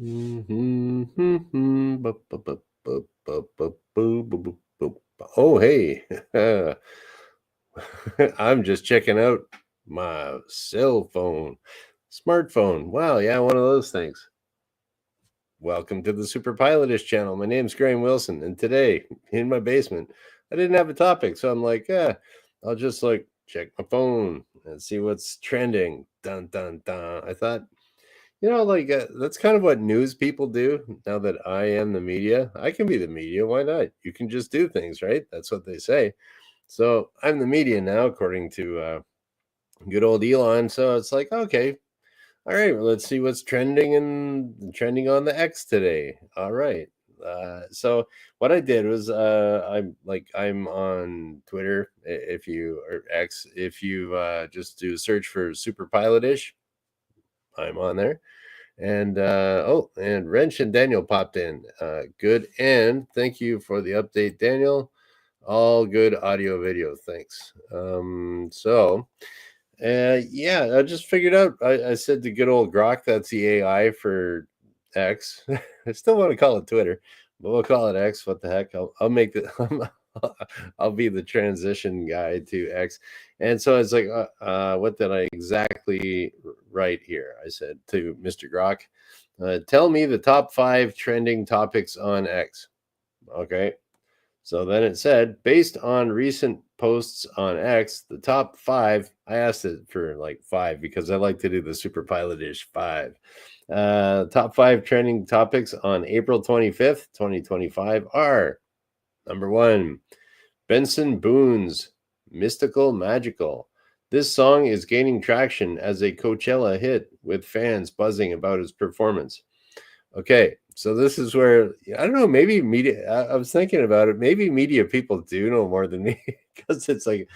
Oh, hey. I'm just checking out my cell phone, smartphone. Wow, yeah, one of those things. Welcome to the superpilotish channel. My name's Graham Wilson, and today in my basement, I didn't have a topic, so I'm like, I'll just like check my phone and see what's trending. Dun dun dun. I thought, that's kind of what news people do. Now that I am the media, I can be the media. Why not? You can just do things, right? That's what they say. So I'm the media now, according to good old Elon. So it's like, okay, all right, well, let's see what's trending on the X today. All right. So what I did was I'm on Twitter, if you, or X, if you just do search for super pilotish, I'm on there. And and Wrench and Daniel popped in. Good, and thank you for the update, Daniel. All good audio video, thanks. Yeah, I just figured out. I said to good old Grok, that's the AI for X. I still want to call it Twitter, but we'll call it X. What the heck? I'll make the I'll be the transition guy to X. And so it's like, what did I exactly write here? I said to Mr. Grok, tell me the top 5 trending topics on X. Okay. So then it said, based on recent posts on X, the top 5, I asked it for like 5 because I like to do the super pilotish 5. Top 5 trending topics on April 25th, 2025 are number 1, Benson Boone's Mystical Magical. This song is gaining traction as a Coachella hit, with fans buzzing about its performance. Okay, so this is where I don't know. Maybe media. I was thinking about it. Maybe media people do know more than me because it's like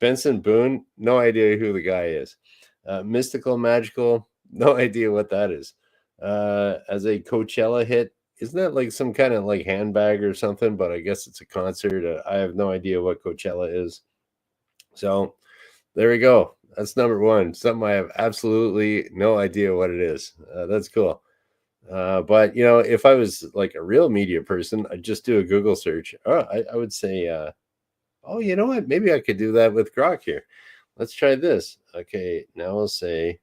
Benson Boone. No idea who the guy is. Mystical Magical. No idea what that is. As a Coachella hit, isn't that like some kind of like handbag or something? But I guess it's a concert. I have no idea what Coachella is. So there we go. That's number 1. Something I have absolutely no idea what it is. That's cool. But if I was like a real media person, I'd just do a Google search. I would say, oh, you know what? Maybe I could do that with Grok here. Let's try this. Okay, now I'll say,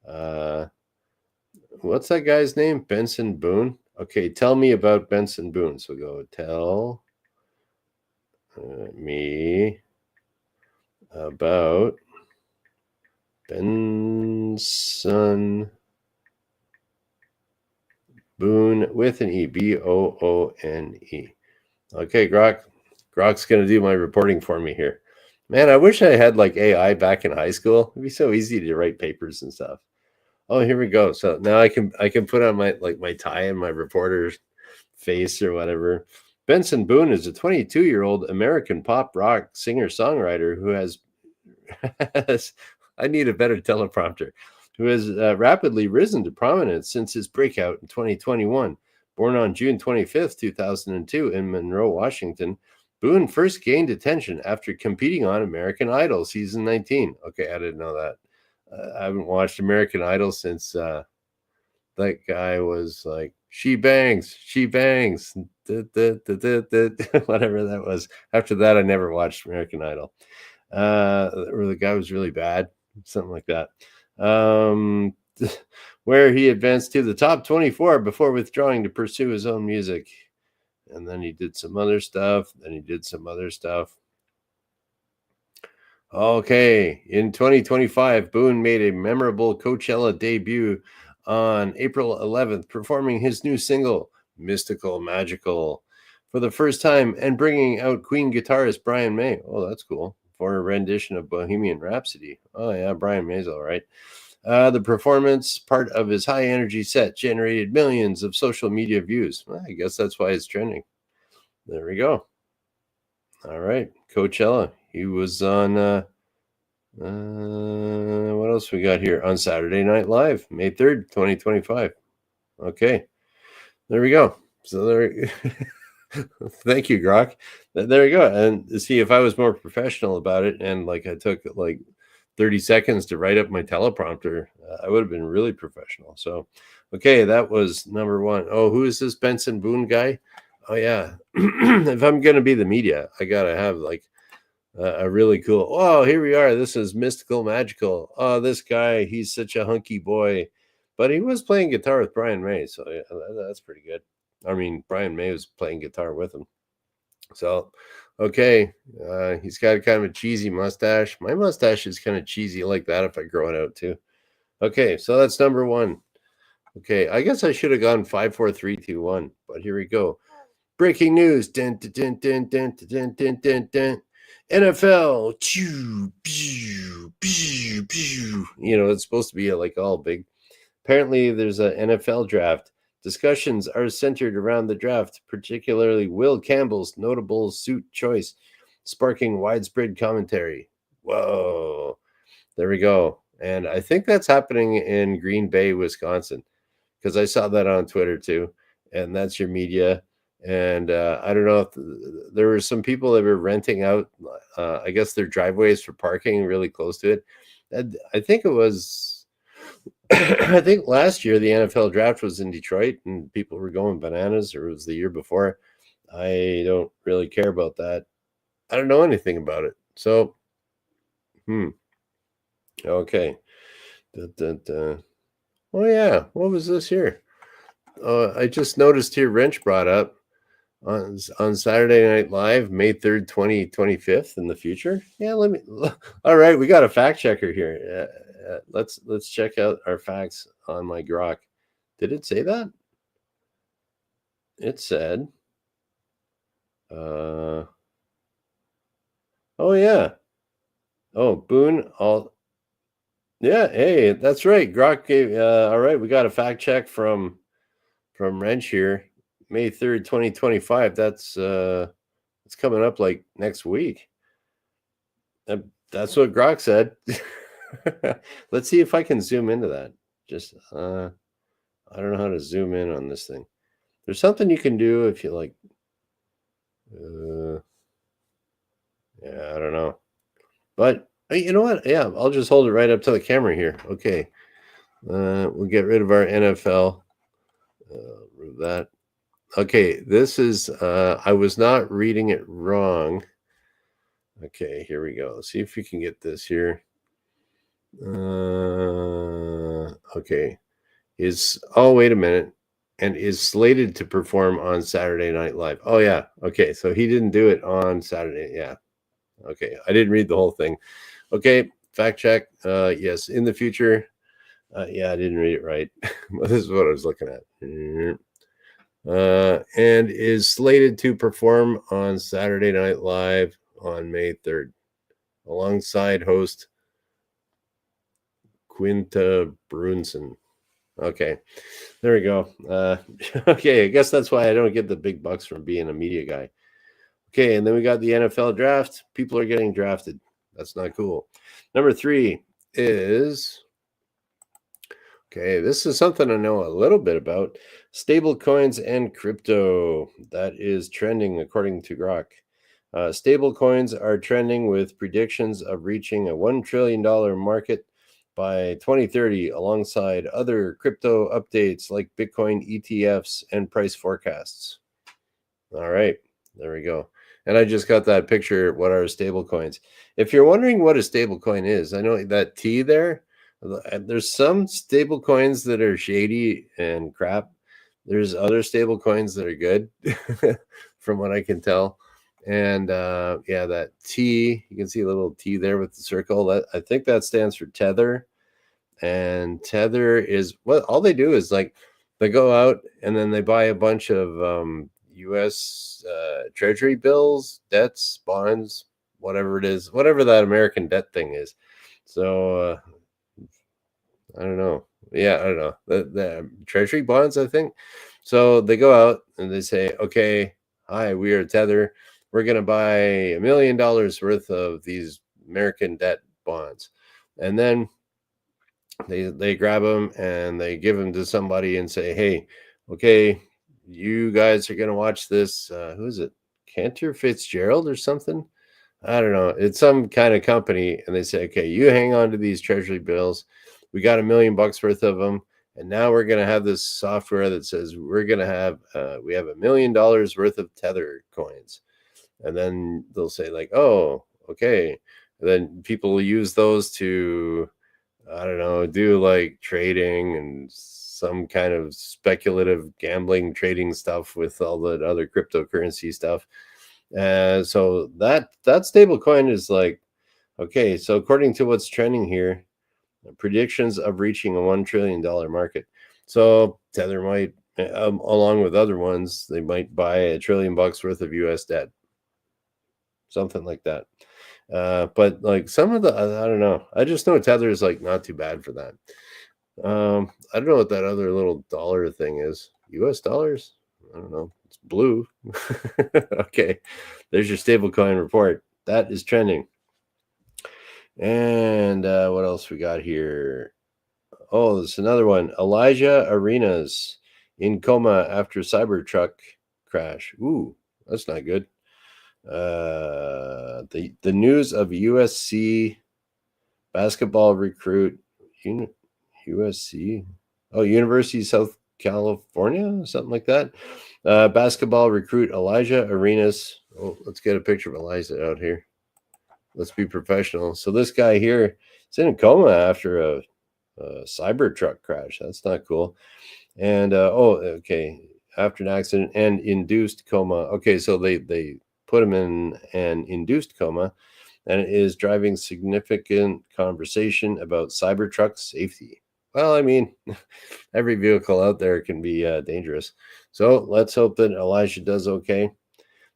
uh, what's that guy's name? Benson Boone. Okay, tell me about Benson Boone. So go tell me about Benson Boone with an E, Boone. Okay, Grok's gonna do my reporting for me here. Man, I wish I had like AI back in high school. It'd be so easy to write papers and stuff. Oh, here we go. So now I can put on my tie and my reporter's face or whatever. Benson Boone is a 22-year-old American pop rock singer-songwriter who has I need a better teleprompter, who has rapidly risen to prominence since his breakout in 2021. Born on June 25th, 2002, in Monroe, Washington, Boone first gained attention after competing on American Idol season 19. Okay, I didn't know that. I haven't watched American Idol since that guy was like, she bangs, whatever that was. After that, I never watched American Idol. Or the guy was really bad, something like that. Where he advanced to the top 24 before withdrawing to pursue his own music. And then he did some other stuff. Okay, in 2025, Boone made a memorable Coachella debut on April 11th, performing his new single, Mystical Magical, for the first time and bringing out Queen guitarist Brian May. Oh, that's cool. For a rendition of Bohemian Rhapsody. Oh, yeah, Brian May's all right. The performance, part of his high energy set, generated millions of social media views. Well, I guess that's why it's trending. There we go. All right, Coachella. He was on what else we got here? On Saturday Night Live, May 3rd, 2025. Okay. There we go. So there thank you, Grok. There we go. And see, if I was more professional about it and like I took like 30 seconds to write up my teleprompter, I would have been really professional. So, Okay, that was number one. Oh, who is this Benson Boone guy? Oh yeah. If I'm gonna be the media, I gotta have like a really cool. Oh, here we are. This is mystical, magical. Oh, this guy, he's such a hunky boy, but he was playing guitar with Brian May, so yeah, that's pretty good. I mean, Brian May was playing guitar with him. So, okay, he's got kind of a cheesy mustache. My mustache is kind of cheesy like that if I grow it out too. Okay, so that's number one. Okay, I guess I should have gone 5, 4, 3, 2, 1, but here we go. Breaking news. Dun, dun, dun, dun, dun, dun, dun, dun, dun. NFL. It's supposed to be like all big. Apparently, there's an NFL draft. Discussions are centered around the draft, particularly Will Campbell's notable suit choice, sparking widespread commentary. Whoa. There we go. And I think that's happening in Green Bay, Wisconsin, because I saw that on Twitter too. And that's your media. And I don't know if there were some people that were renting out, I guess, their driveways for parking really close to it. And I think it was, I think last year the NFL draft was in Detroit and people were going bananas, or it was the year before. I don't really care about that. I don't know anything about it. So, okay. Oh, yeah. What was this here? I just noticed here Wrench brought up on Saturday Night Live, May 3rd, 2025 in the future. Yeah, all right, we got a fact checker here. Let's check out our facts on my grok. Did it say that? It said, oh yeah. Oh, Boone, yeah, hey, that's right. Grok gave, all right, we got a fact check from Wrench here. May 3rd, 2025. That's it's coming up like next week. That's what Grok said. Let's see if I can zoom into that. Just I don't know how to zoom in on this thing. There's something you can do if you like. Yeah, I don't know. But you know what? Yeah, I'll just hold it right up to the camera here. Okay. We'll get rid of our NFL. Remove that. Okay, this is I was not reading it wrong. Okay, here we go. Let's see if we can get this here. Okay. Wait a minute. And is slated to perform on Saturday Night Live. Oh yeah. Okay, so he didn't do it on Saturday. Yeah. Okay, I didn't read the whole thing. Okay, fact check. Yes, in the future. Yeah, I didn't read it right. This is what I was looking at. And is slated to perform on Saturday Night Live on May 3rd, alongside host Quinta Brunson. Okay, there we go. Okay, I guess that's why I don't get the big bucks from being a media guy. Okay, and then we got the NFL draft. People are getting drafted. That's not cool. Number 3 is, okay, this is something I know a little bit about. Stable coins and crypto. That is trending according to Grok. Stable coins are trending with predictions of reaching a $1 trillion market by 2030, alongside other crypto updates like Bitcoin ETFs and price forecasts. All right, there we go. And I just got that picture. What are stable coins? If you're wondering what a stable coin is, I know that T there. There's some stable coins that are shady and crap. There's other stable coins that are good, from what I can tell. And yeah, that T, you can see a little T there with the circle. That I think that stands for Tether. And Tether is what all they do is like they go out and then they buy a bunch of U.S. Treasury bills, debts, bonds, whatever it is, whatever that American debt thing is. So I don't know. Yeah, I don't know. The Treasury bonds, I think. So they go out and they say, okay, hi, we are Tether. We're going to buy $1 million worth of these American debt bonds. And then they grab them and they give them to somebody and say, hey, okay, you guys are going to watch this. Who is it? Cantor Fitzgerald or something? I don't know. It's some kind of company. And they say, okay, you hang on to these treasury bills. We got $1 million worth of them. And now we're going to have this software that says we're going to have we have $1 million worth of Tether coins. And then they'll say like, oh, okay. And then people will use those to, I don't know, do like trading and some kind of speculative gambling trading stuff with all the other cryptocurrency stuff. So that stable coin is like, okay, so according to what's trending here, predictions of reaching a $1 trillion market. So Tether might, along with other ones, they might buy $1 trillion worth of US debt, something like that. But like some of the, I don't know. I just know Tether is like not too bad for that. I don't know what that other little dollar thing is. US dollars? I don't know. It's blue. Okay. There's your stablecoin report. That is trending. And what else we got here? Oh, there's another one. Elijah Arenas in coma after Cybertruck crash. Ooh, that's not good. The news of USC basketball recruit USC, University of South California, something like that. Basketball recruit Elijah Arenas. Oh, let's get a picture of Elijah out here. Let's be professional. So this guy here is in a coma after a Cybertruck crash. That's not cool. And okay, after an accident and induced coma. Okay, so they put him in an induced coma, and it is driving significant conversation about Cybertruck safety. Well, I mean, every vehicle out there can be dangerous. So let's hope that Elijah does okay.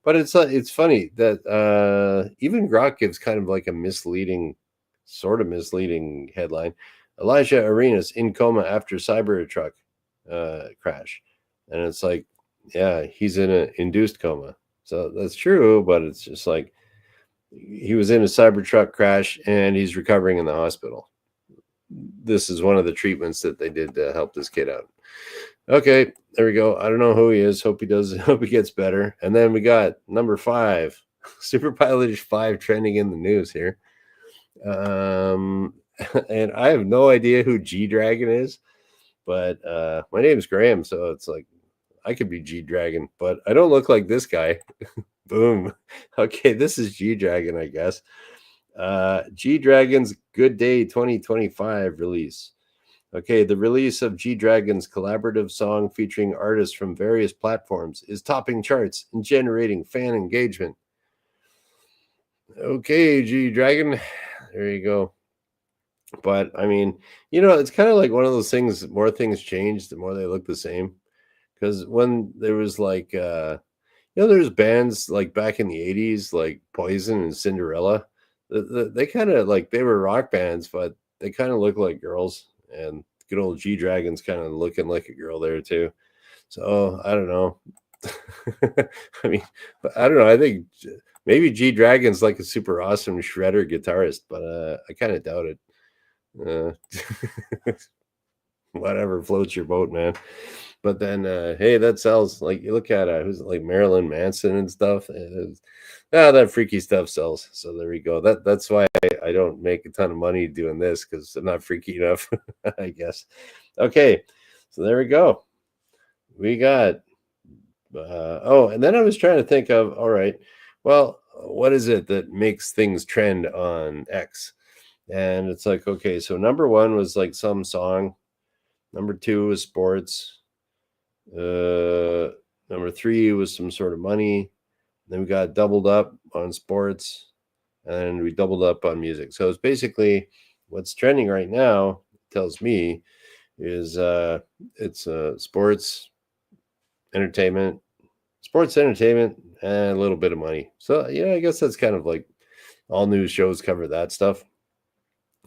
But it's funny that even Grok gives kind of like a sort of misleading headline. Elijah Arenas in coma after Cybertruck crash, and it's like, yeah, he's in an induced coma. So that's true, but it's just like he was in a Cybertruck crash and he's recovering in the hospital. This is one of the treatments that they did to help this kid out. Okay, there we go. I don't know who he is. Hope he does. Hope he gets better. And then we got number 5, superpilotish 5 trending in the news here. And I have no idea who G Dragon is, but my name's Graham, so it's like I could be G Dragon, but I don't look like this guy. Boom. Okay, this is G Dragon, I guess. G Dragon's Good Day 2025 release. Okay, the release of G Dragon's collaborative song featuring artists from various platforms is topping charts and generating fan engagement. Okay, G Dragon, there you go. But I mean, it's kind of like one of those things. The more things change, the more they look the same. Because when there was like, there's bands like back in the 80s, like Poison and Cinderella. They kind of like, they were rock bands, but they kind of look like girls. And good old G Dragon's kind of looking like a girl there too. So I don't know. I mean, I don't know. I think maybe G Dragon's like a super awesome shredder guitarist, but I kind of doubt it. Whatever floats your boat, man. But then, hey, that sells. Like you look at who's like Marilyn Manson and stuff. That freaky stuff sells. So there we go. That's why I don't make a ton of money doing this, because I'm not freaky enough, I guess. Okay, so there we go. We got. And then I was trying to think of, all right, well, what is it that makes things trend on X? And it's like, okay, so number 1 was like some song. Number 2 was sports. Number 3 was some sort of money. Then we got doubled up on sports, and we doubled up on music. So it's basically what's trending right now, tells me, is it's sports, entertainment, and a little bit of money. So yeah, I guess that's kind of like all news shows cover that stuff.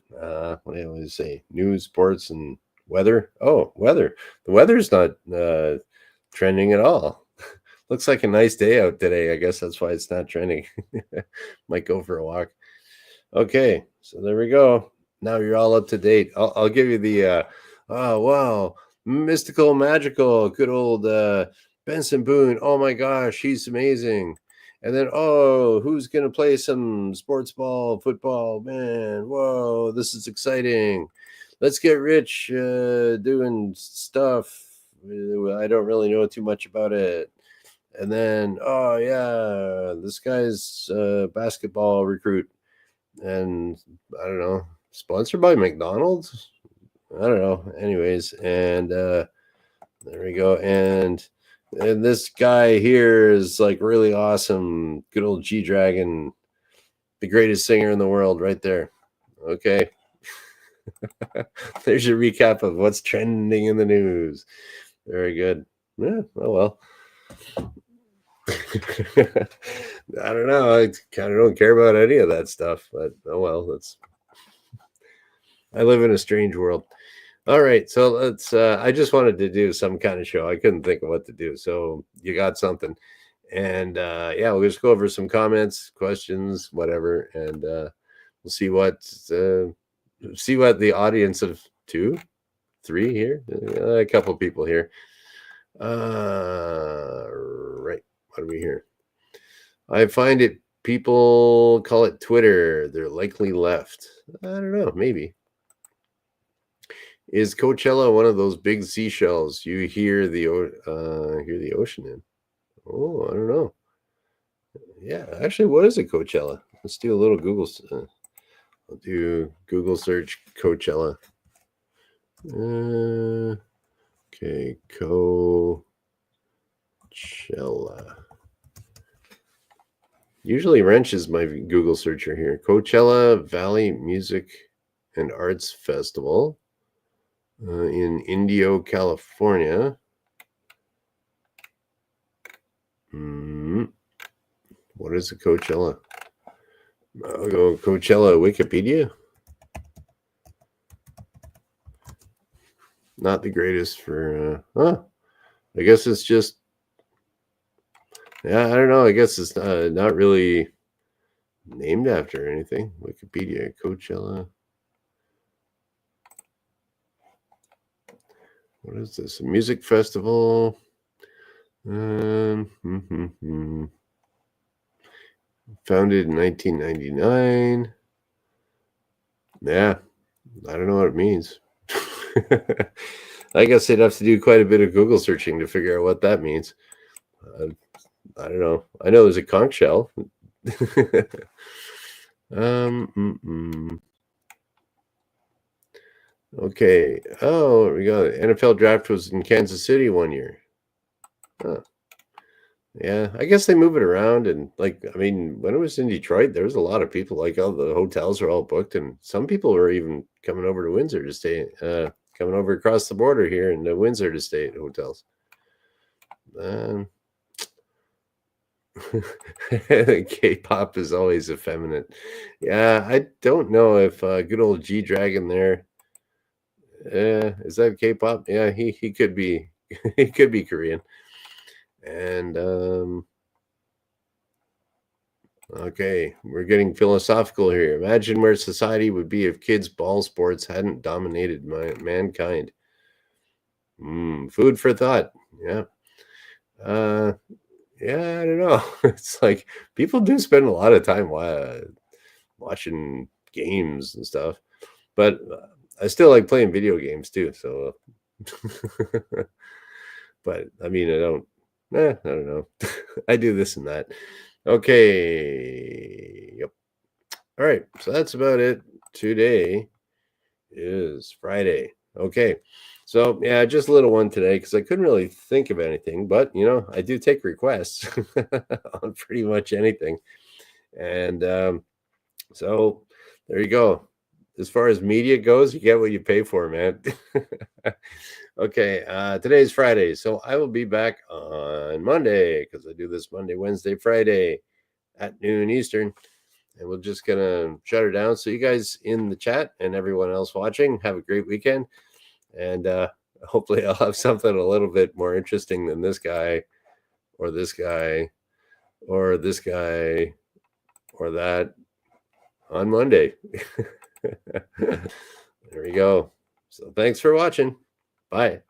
What do you say? News, sports, and weather. Oh, weather. The weather's not trending at all. Looks like a nice day out today. I guess that's why it's not trending. Might go for a walk. Okay, so there we go. Now you're all up to date. I'll give you the oh wow, mystical, magical, good old Benson Boone. Oh my gosh, he's amazing. And then, oh, who's going to play some sports ball, football? Man, whoa, this is exciting. let's get rich doing stuff. I don't really know too much about it. And then, oh yeah, this guy's a basketball recruit, and I don't know, sponsored by McDonald's. I don't know. Anyways, and there we go. And this guy here is like really awesome. Good old G Dragon, the greatest singer in the world, right there. Okay. There's your recap of what's trending in the news. Very good. Yeah, oh well. I don't know. I kind of don't care about any of that stuff, but oh well. I live in a strange world. All right, so let's. I just wanted to do some kind of show. I couldn't think of what to do, so you got something, and yeah, we'll just go over some comments, questions, whatever, and we'll see what the audience of 2, 3 here, a couple people here. Right, what do we hear? I find it. People call it Twitter. They're likely left. I don't know. Maybe. Is Coachella one of those big seashells you hear the ocean in? Oh, I don't know. Yeah, actually, what is a Coachella? Let's do a little Google. I'll do Google search Coachella. Okay, Coachella. Usually Wrench is my Google searcher here. Coachella Valley Music and Arts Festival. In Indio, California. What is a Coachella? I'll go Coachella Wikipedia. Not the greatest for. I guess it's just. Yeah, I don't know. I guess it's not really named after anything. Wikipedia, Coachella. What is this? A music festival? Founded in 1999. Yeah, I don't know what it means. I guess they'd have to do quite a bit of Google searching to figure out what that means. I don't know. I know there's a conch shell. Okay. Oh, we got it. NFL draft was in Kansas City one year. Huh. Yeah, I guess they move it around, and like, I mean, when it was in Detroit, there was a lot of people. Like, all the hotels are all booked, and some people were even coming over to Windsor to stay. Coming over across the border here in Windsor to stay at hotels. K-pop is always effeminate. Yeah, I don't know if good old G Dragon there. Is that K-pop? Yeah, he could be. He could be Korean. And okay, we're getting philosophical here. Imagine where society would be if kids' ball sports hadn't dominated mankind. Food for thought. Yeah. Yeah, I don't know. It's like people do spend a lot of time watching games and stuff, but I still like playing video games too. So, but I mean, I don't know. I do this and that. Okay. Yep. All right. So that's about it. Today is Friday. Okay. So yeah, just a little one today because I couldn't really think of anything, but I do take requests on pretty much anything. And so there you go. As far as media goes, you get what you pay for, man. Okay, today's Friday, so I will be back on Monday because I do this Monday, Wednesday, Friday at noon Eastern. And we're just gonna shut her down. So you guys in the chat and everyone else watching, have a great weekend. And hopefully I'll have something a little bit more interesting than this guy or this guy or this guy or that on Monday. There we go. So thanks for watching. Bye.